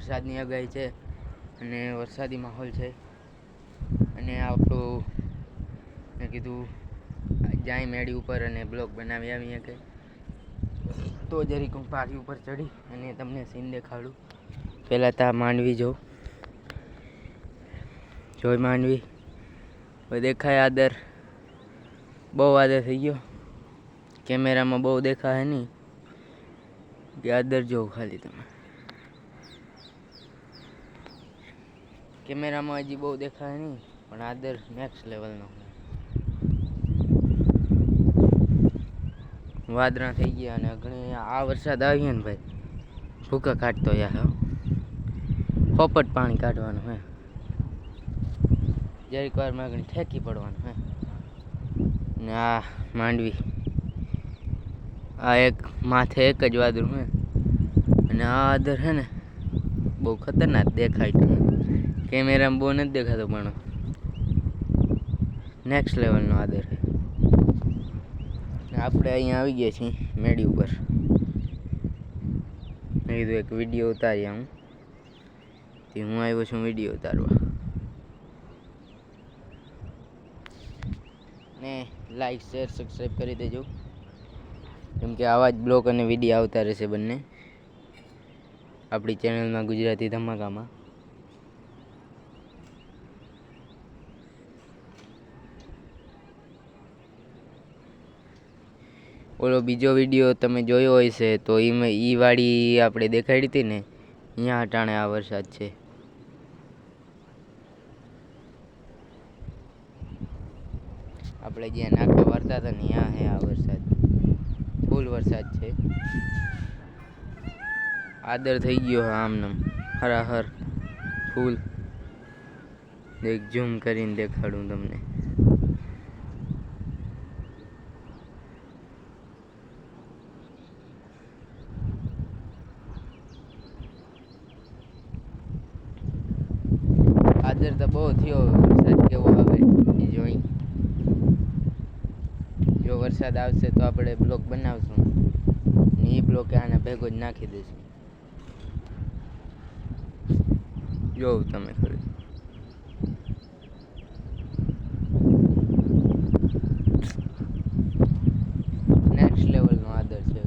વરસાદની આગાહી છે અને વરસાદી માહોલ છે અને આપણું મેં કીધું જાય મેડી ઉપર અને બ્લોગ બનાવી આવીએ કે તો જરીક હું પારી ઉપર ચડી અને તમને સીન દેખાડું. પહેલાં તો માંડવી જોઈ માંડવી દેખાય. આદર બહુ આદર થઈ ગયો, કેમેરામાં બહુ દેખાય નહીં કે આદર જોવો ખાલી તમે. કેમેરામાં હજી બહુ દેખાય નહીં પણ આદર નેક્સ્ટ લેવલનો. વાદળા થઈ ગયા અને ઘણી આ વરસાદ આવ્યો ને ભાઈ ભૂકા કાઢતો યાર. પોપટ પાણી કાઢવાનું હે, જરીક વારમાં ઘણી ઠેકી પડવાનું હે. ને આ માંડવી, આ એક માથે એક જ વાદળું હે અને આ આદર હે ને બહુ ખતરનાક દેખાય છે. કેમેરામાં બહુ નથી દેખાતો પણ નેક્સ્ટ લેવલનો આદર છે. આપણે અહીંયા આવી ગયા છીએ મેડી ઉપર. મેં કીધું એક વિડીયો ઉતાર્યા હું આવ્યો છું વિડીયો ઉતારવા. ને લાઈક શેર સબસ્ક્રાઈબ કરી દેજો, કેમ કે આવા જ બ્લોગ અને વિડીયો આવતા રહેશે બંને આપણી ચેનલમાં ગુજરાતી ધમાકામાં. ઓલો બીજો વિડીયો તમે જોયો હોય છે તો એ વાળી આપણે દેખાડી હતી ને, અહીંયા અટાણે આ વરસાદ છે. આપણે જ્યાં નાકા વારતા હતા ને ત્યાં હે આ વરસાદ, ફૂલ વરસાદ છે. આદર થઈ ગયો આમનામ હરાહર ફૂલ. એક ઝૂમ કરીને દેખાડું તમને. આદર તો બહુ થયો, વરસાદ કેવો આવે એ જોઈ. જો વરસાદ આવશે તો આપણે બ્લોક બનાવશું ને એ બ્લોક આના ભેગો જ નાખી દઈશું. જોવું તમે ખરી. નેક્સ્ટ લેવલનો આદર છે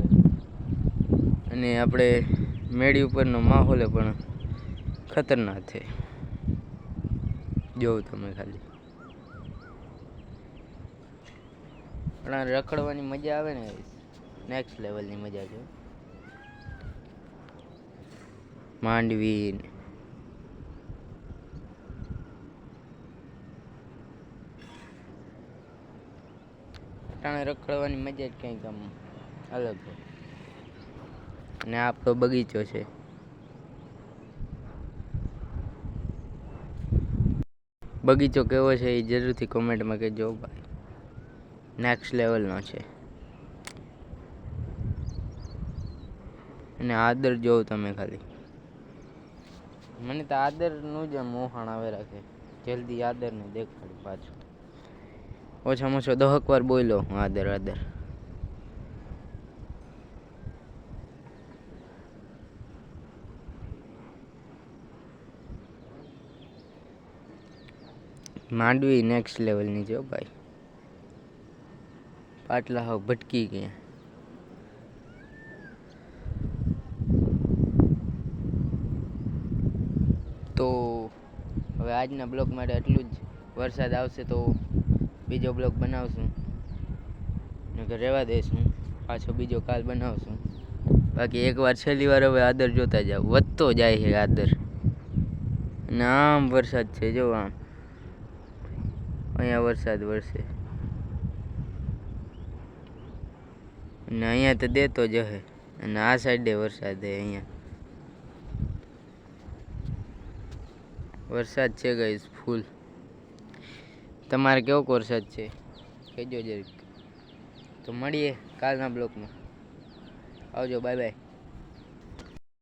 અને આપણે મેળી ઉપરનો માહોલ પણ ખતરનાક છે. જોવું તમે ખાલી. પણ રખડવાની મજા આવે ને, નેક્સ્ટ લેવલની મજા છે. માંડવી ટાણે રખડવાની મજા જ કંઈક આમ અલગ છે. અને આપણો બગીચો છે. બગીચો કેવો છે એ જરૂરથી કોમેન્ટમાં કહેજો ભાઈ. નેક્સ્ટ લેવલનો છે અને આદર જોવો તમે ખાલી. મને તો આદરનું જ મોહાણ આવે રાખે. જલ્દી આદરને દેખાડું પાછું. ઓછામાં ઓછો 10 વાર બોલ્યો હું આદર આદર. માંડવી નેક્સ્ટ લેવલની છે ભાઈ. પાટલા હાવ ભટકી ગયા. તો હવે આજના બ્લોગ માટે એટલું જ. વરસાદ આવશે તો બીજો બ્લોગ બનાવશું, નકર રહેવા દઈશું. પાછો બીજો કાલ બનાવશું. બાકી એકવાર છેલ્લી વાર હવે આદર જોતા જાવ. વધતો જાય છે આદર. અને આમ વરસાદ છે જો આમ. અહીંયા વરસાદ વરસે અને અહીંયા તો દેતો જ હે અને આ સાઈડે વરસાદ હે. અહીંયા વરસાદ છે ગાઈસ ફૂલ. તમારે કેવો વરસાદ છે કહેજો જરીક. તો મળીએ કાલના બ્લોગમાં. આવજો, બાય બાય.